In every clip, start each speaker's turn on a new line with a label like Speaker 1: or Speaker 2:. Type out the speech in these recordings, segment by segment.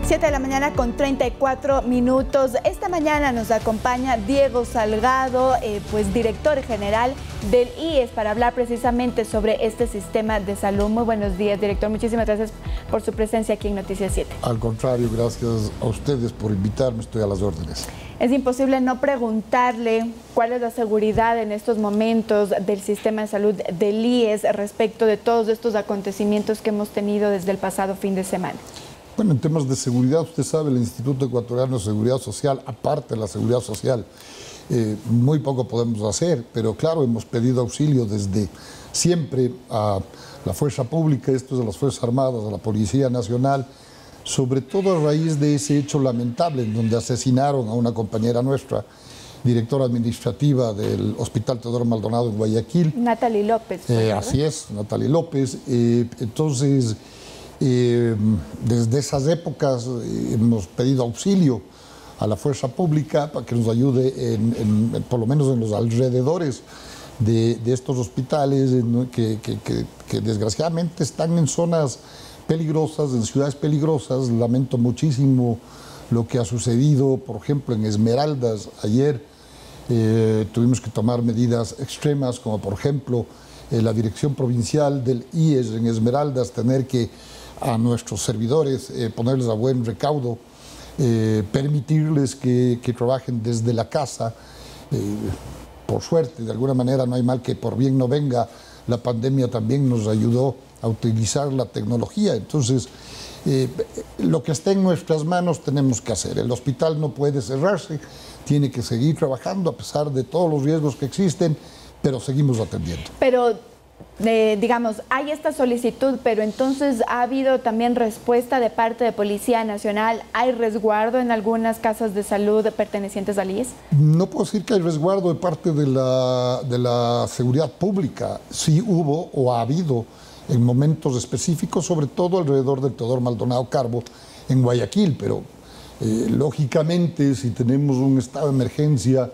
Speaker 1: 7 de la mañana con 34 minutos. Esta mañana nos acompaña Diego Salgado, director general del IES, para hablar precisamente sobre este sistema de salud. Muy buenos días, director. Muchísimas gracias por su presencia aquí en Noticias 7.
Speaker 2: Al contrario, gracias a ustedes por invitarme, estoy a las órdenes.
Speaker 1: Es imposible no preguntarle cuál es la seguridad en estos momentos del sistema de salud del IES respecto de todos estos acontecimientos que hemos tenido desde el pasado fin de semana.
Speaker 2: Bueno, en temas de seguridad, usted sabe, el Instituto Ecuatoriano de Seguridad Social, aparte de la seguridad social, muy poco podemos hacer, pero claro, hemos pedido auxilio desde siempre a la Fuerza Pública, esto es a las Fuerzas Armadas, a la Policía Nacional, sobre todo a raíz de ese hecho lamentable en donde asesinaron a una compañera nuestra, directora administrativa del Hospital Teodoro Maldonado en Guayaquil.
Speaker 1: Natalie López.
Speaker 2: Así es, Natalie López. Entonces, desde esas épocas hemos pedido auxilio a la fuerza pública para que nos ayude por lo menos en los alrededores de estos hospitales que desgraciadamente están en zonas peligrosas, en ciudades peligrosas. Lamento muchísimo lo que ha sucedido, por ejemplo, en Esmeraldas. Ayer tuvimos que tomar medidas extremas, como por ejemplo la dirección provincial del IES en Esmeraldas, tener que a nuestros servidores ponerles a buen recaudo, permitirles que trabajen desde la casa. Por suerte, de alguna manera, no hay mal que por bien no venga. La pandemia también nos ayudó a utilizar la tecnología. Entonces, lo que esté en nuestras manos tenemos que hacer. El hospital no puede cerrarse, tiene que seguir trabajando a pesar de todos los riesgos que existen, pero seguimos atendiendo.
Speaker 1: Pero, digamos, hay esta solicitud, pero entonces ha habido también respuesta de parte de Policía Nacional. ¿Hay resguardo en algunas casas de salud pertenecientes al IES?
Speaker 2: No puedo decir que hay resguardo de parte de la seguridad pública. Sí hubo o ha habido en momentos específicos, sobre todo alrededor del Teodoro Maldonado Carbo en Guayaquil, pero lógicamente si tenemos un estado de emergencia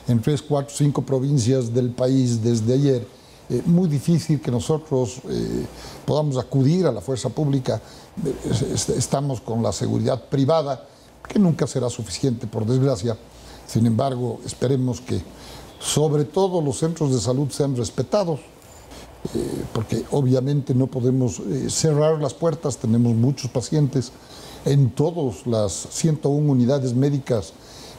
Speaker 2: en 3, 4, 5 provincias del país desde ayer, muy difícil que nosotros podamos acudir a la fuerza pública. Estamos con la seguridad privada, que nunca será suficiente, por desgracia. Sin embargo, esperemos que sobre todo los centros de salud sean respetados, porque obviamente no podemos cerrar las puertas. Tenemos muchos pacientes en todas las 101 unidades médicas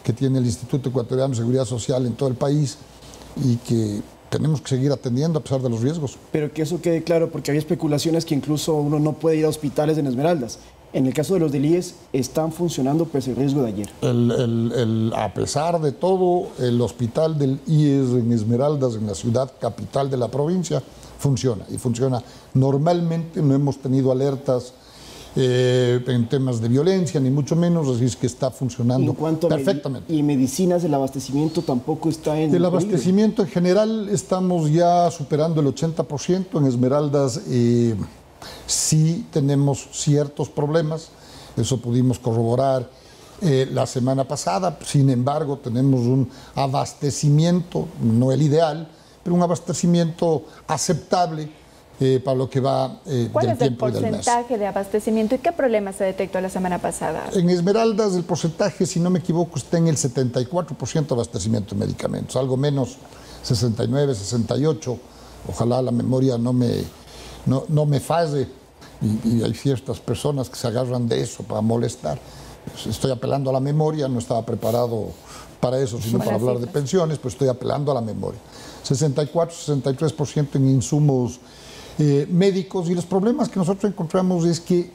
Speaker 2: que tiene el Instituto Ecuatoriano de Seguridad Social en todo el país y que tenemos que seguir atendiendo a pesar de los riesgos.
Speaker 3: Pero que eso quede claro, porque había especulaciones que incluso uno no puede ir a hospitales en Esmeraldas. En el caso de los del IES, ¿están funcionando pese al riesgo de ayer?
Speaker 2: A pesar de todo, el hospital del IES en Esmeraldas, en la ciudad capital de la provincia, funciona y funciona normalmente. No hemos tenido alertas en temas de violencia, ni mucho menos, así es que está funcionando perfectamente.
Speaker 3: ¿Y medicinas, el abastecimiento tampoco está en
Speaker 2: el abastecimiento en general estamos ya superando el 80%. En Esmeraldas sí tenemos ciertos problemas, eso pudimos corroborar la semana pasada. Sin embargo, tenemos un abastecimiento, no el ideal, pero un abastecimiento aceptable para lo que va
Speaker 1: ¿Cuál
Speaker 2: del
Speaker 1: es el
Speaker 2: tiempo y del mes.
Speaker 1: porcentaje de abastecimiento y qué problema se detectó la semana pasada?
Speaker 2: En Esmeraldas el porcentaje, si no me equivoco, está en el 74% de abastecimiento de medicamentos, algo menos 69, 68. Ojalá la memoria no me falle, y hay ciertas personas que se agarran de eso para molestar. Estoy apelando a la memoria, no estaba preparado para eso, sino para hablar de pensiones, pues estoy apelando a la memoria. 64, 63% en insumos médicos, y los problemas que nosotros encontramos es que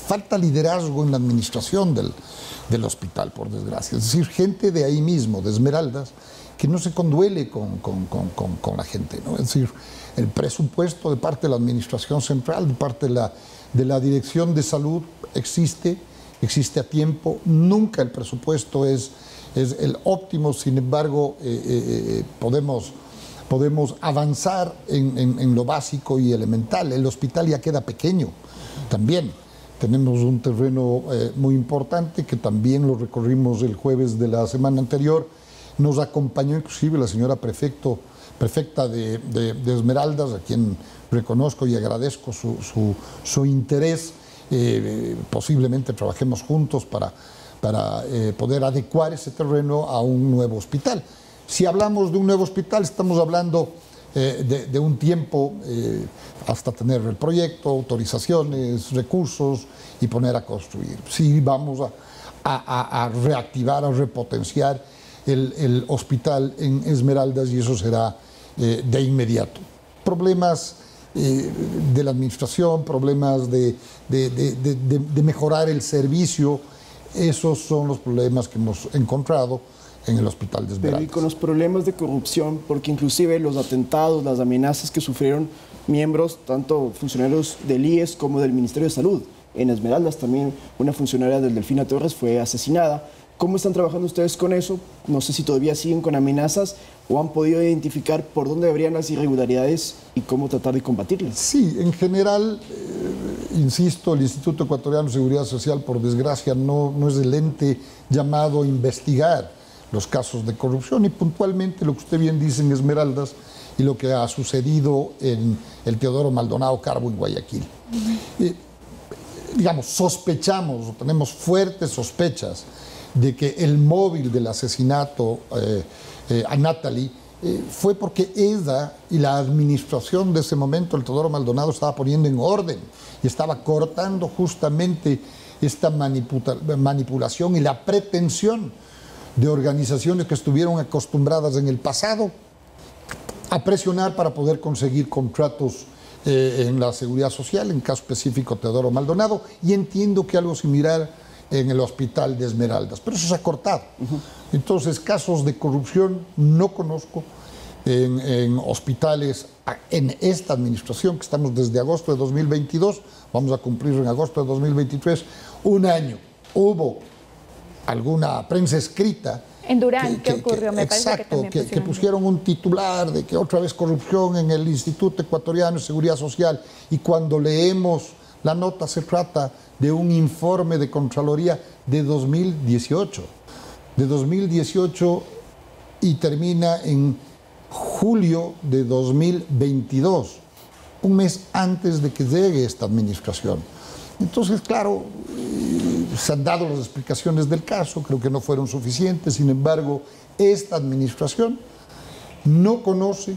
Speaker 2: falta liderazgo en la administración del hospital, por desgracia. Es decir, gente de ahí mismo, de Esmeraldas, que no se conduele con la gente, ¿no? Es decir, el presupuesto de parte de la administración central, de parte de la dirección de salud, existe a tiempo. Nunca el presupuesto es el óptimo. Sin embargo, podemos avanzar en lo básico y elemental. El hospital ya queda pequeño también. Tenemos un terreno muy importante que también lo recorrimos el jueves de la semana anterior. Nos acompañó inclusive la señora prefecta de Esmeraldas, a quien reconozco y agradezco su interés posiblemente trabajemos juntos para poder adecuar ese terreno a un nuevo hospital. Si hablamos de un nuevo hospital, estamos hablando de un tiempo hasta tener el proyecto, autorizaciones, recursos y poner a construir. Sí, vamos a reactivar, a repotenciar el hospital en Esmeraldas, y eso será de inmediato. Problemas de la administración, problemas de mejorar el servicio, esos son los problemas que hemos encontrado en el hospital de Esmeraldas.
Speaker 3: Pero y con los problemas de corrupción, porque inclusive los atentados, las amenazas que sufrieron miembros, tanto funcionarios del IES como del Ministerio de Salud. En Esmeraldas también una funcionaria del Delfina Torres fue asesinada. ¿Cómo están trabajando ustedes con eso? No sé si todavía siguen con amenazas o han podido identificar por dónde habrían las irregularidades y cómo tratar de combatirlas.
Speaker 2: Sí, en general, insisto, el Instituto Ecuatoriano de Seguridad Social, por desgracia, no es el ente llamado a investigar los casos de corrupción, y puntualmente lo que usted bien dice en Esmeraldas y lo que ha sucedido en el Teodoro Maldonado Carbo en Guayaquil. Digamos, sospechamos, tenemos fuertes sospechas de que el móvil del asesinato a Natalie fue porque ella y la administración de ese momento, el Teodoro Maldonado, estaba poniendo en orden y estaba cortando justamente esta manipulación y la pretensión de organizaciones que estuvieron acostumbradas en el pasado a presionar para poder conseguir contratos en la seguridad social, en caso específico Teodoro Maldonado, y entiendo que algo similar en el hospital de Esmeraldas, pero eso se ha cortado. Entonces, casos de corrupción no conozco en hospitales en esta administración, que estamos desde agosto de 2022, vamos a cumplir en agosto de 2023 un año. Hubo alguna prensa escrita.
Speaker 1: En Durán, ¿qué ocurrió? Me
Speaker 2: exacto,
Speaker 1: parece
Speaker 2: que pusieron un titular de que otra vez corrupción en el Instituto Ecuatoriano de Seguridad Social, y cuando leemos la nota se trata de un informe de Contraloría de 2018. De 2018 y termina en julio de 2022, un mes antes de que llegue esta administración. Entonces, claro, se han dado las explicaciones del caso, creo que no fueron suficientes. Sin embargo, esta administración no conoce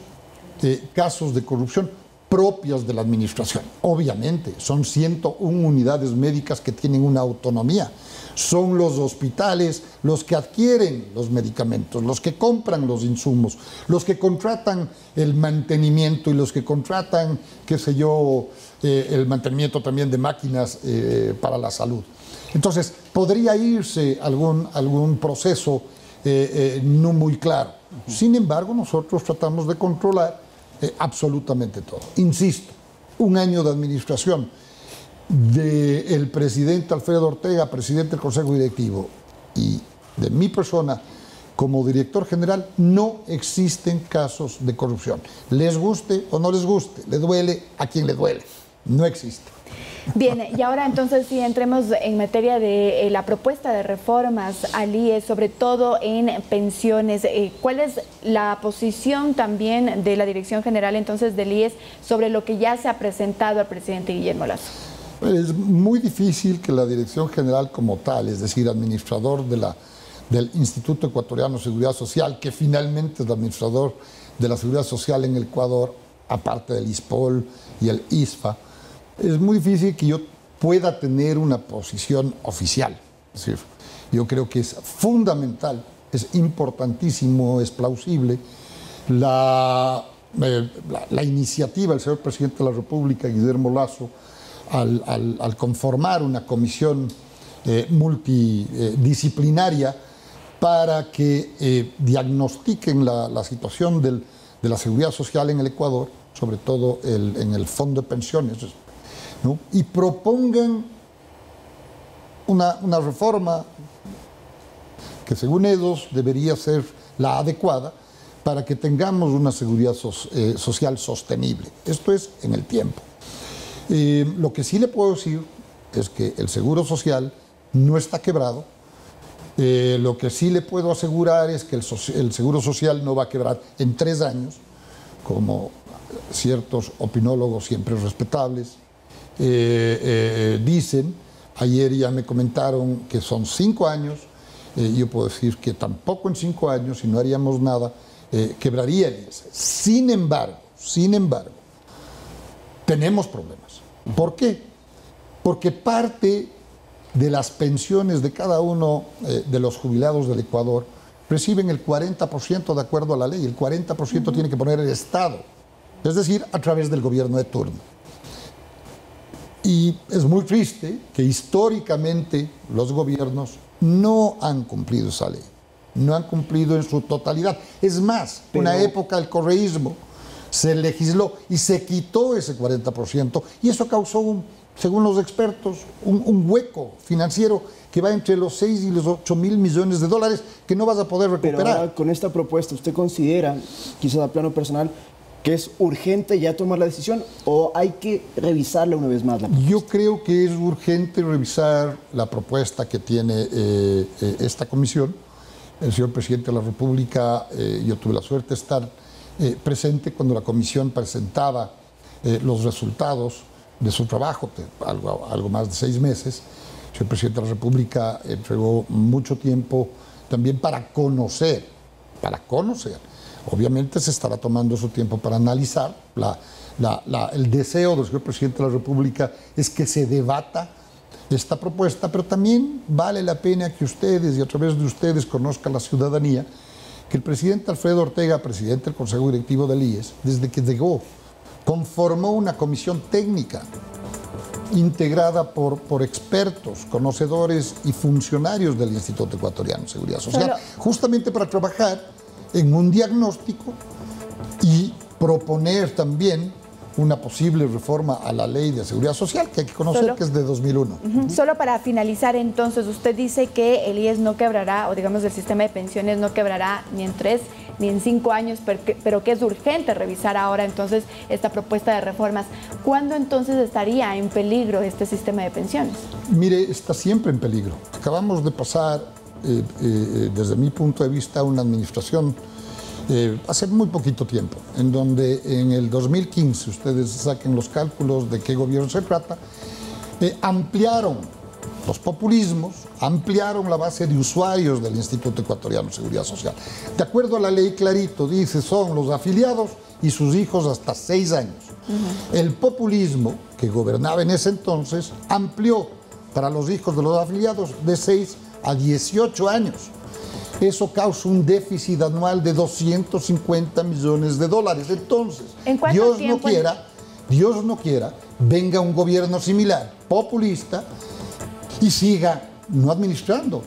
Speaker 2: casos de corrupción propias de la administración. Obviamente, son 101 unidades médicas que tienen una autonomía. Son los hospitales los que adquieren los medicamentos, los que compran los insumos, los que contratan el mantenimiento y los que contratan, qué sé yo, el mantenimiento también de máquinas para la salud. Entonces, podría irse algún proceso no muy claro. Sin embargo, nosotros tratamos de controlar absolutamente todo. Insisto, un año de administración del presidente Alfredo Ortega, presidente del Consejo Directivo, y de mi persona como director general, no existen casos de corrupción. Les guste o no les guste, le duele a quien le duele, no existe.
Speaker 1: Bien, y ahora entonces sí entremos en materia de la propuesta de reformas al IES, sobre todo en pensiones. ¿Cuál es la posición también de la Dirección General entonces del IES sobre lo que ya se ha presentado al presidente Guillermo Lasso?
Speaker 2: Es muy difícil que la Dirección General como tal, es decir, administrador del Instituto Ecuatoriano de Seguridad Social, que finalmente es el administrador de la Seguridad Social en el Ecuador, aparte del ISPOL y el ISFA, es muy difícil que yo pueda tener una posición oficial. Es decir, yo creo que es fundamental, es importantísimo, es plausible la iniciativa del señor presidente de la República, Guillermo Lasso, al conformar una comisión multidisciplinaria para que diagnostiquen la situación de la seguridad social en el Ecuador, sobre todo en el fondo de pensiones, ¿no? Y propongan una reforma que según ellos debería ser la adecuada para que tengamos una seguridad social sostenible. Esto es en el tiempo. Lo que sí le puedo decir es que el Seguro Social no está quebrado. Lo que sí le puedo asegurar es que el Seguro Social no va a quebrar en 3 años, como ciertos opinólogos siempre respetables dicen. Ayer ya me comentaron que son 5 años. Yo puedo decir que tampoco en 5 años, si no haríamos nada, quebraría el IES. Sin embargo, tenemos problemas. ¿Por qué? Porque parte de las pensiones de cada uno de los jubilados del Ecuador reciben el 40% de acuerdo a la ley. El 40% tiene que poner el Estado, es decir, a través del gobierno de turno. Y es muy triste que históricamente los gobiernos no han cumplido esa ley, no han cumplido en su totalidad. Es más, una época del correísmo se legisló y se quitó ese 40%, y eso causó, según los expertos, un hueco financiero que va entre los 6 y los 8 mil millones de dólares que no vas a poder recuperar.
Speaker 3: Pero ahora, con esta propuesta, ¿usted considera, quizás a plano personal, que es urgente ya tomar la decisión o hay que revisarla una vez más?
Speaker 2: Yo creo que es urgente revisar la propuesta que tiene esta comisión. El señor presidente de la República, yo tuve la suerte de estar presente cuando la comisión presentaba los resultados de su trabajo, algo más de 6 meses. El señor presidente de la República entregó mucho tiempo también para conocer. Obviamente se estará tomando su tiempo para analizar. El deseo del señor presidente de la República es que se debata esta propuesta, pero también vale la pena que ustedes y a través de ustedes conozca la ciudadanía que el presidente Alfredo Ortega, presidente del Consejo Directivo del IES, desde que llegó, conformó una comisión técnica integrada por expertos, conocedores y funcionarios del Instituto Ecuatoriano de Seguridad Social, justamente para trabajar en un diagnóstico y proponer también una posible reforma a la Ley de Seguridad Social, que hay que conocer que es de 2001.
Speaker 1: Solo para finalizar, entonces, usted dice que el IES no quebrará, o digamos el sistema de pensiones no quebrará ni en 3 ni en 5 años, pero que es urgente revisar ahora entonces esta propuesta de reformas. ¿Cuándo entonces estaría en peligro este sistema de pensiones? Mire,
Speaker 2: está siempre en peligro. Acabamos de pasar, desde mi punto de vista, una administración hace muy poquito tiempo, en donde en el 2015, ustedes saquen los cálculos de qué gobierno se trata, ampliaron los populismos, ampliaron la base de usuarios del Instituto Ecuatoriano de Seguridad Social. De acuerdo a la ley, clarito, dice, son los afiliados y sus hijos hasta 6 años. El populismo, que gobernaba en ese entonces, amplió para los hijos de los afiliados de 6 a 18 años. Eso causa un déficit anual de 250 millones de dólares. Entonces, Dios no quiera, venga un gobierno similar, populista, y siga no administrando,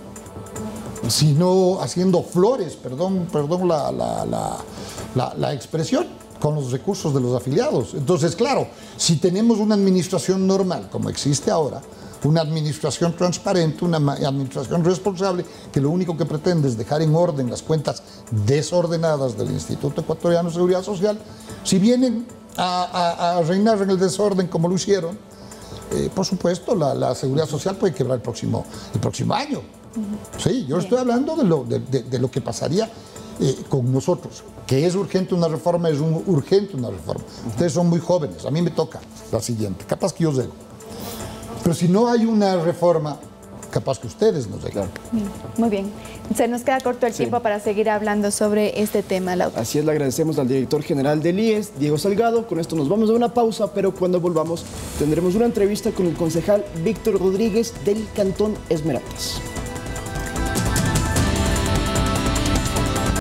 Speaker 2: sino haciendo flores, perdón la expresión, con los recursos de los afiliados. Entonces, claro, si tenemos una administración normal, como existe ahora, una administración transparente, una administración responsable, que lo único que pretende es dejar en orden las cuentas desordenadas del Instituto Ecuatoriano de Seguridad Social, si vienen a reinar en el desorden como lo hicieron, por supuesto, la seguridad social puede quebrar el próximo año. Sí, yo estoy hablando de lo que pasaría con nosotros. Que es urgente una reforma, urgente una reforma. Ustedes son muy jóvenes, a mí me toca la siguiente, capaz que yo llego. Pero si no hay una reforma, capaz que ustedes nos lleguen.
Speaker 1: Muy bien. Se nos queda corto el tiempo para seguir hablando sobre este tema, Lauta.
Speaker 3: Así es, le agradecemos al director general del IES, Diego Salgado. Con esto nos vamos a una pausa, pero cuando volvamos tendremos una entrevista con el concejal Víctor Rodríguez del Cantón Esmeraldas.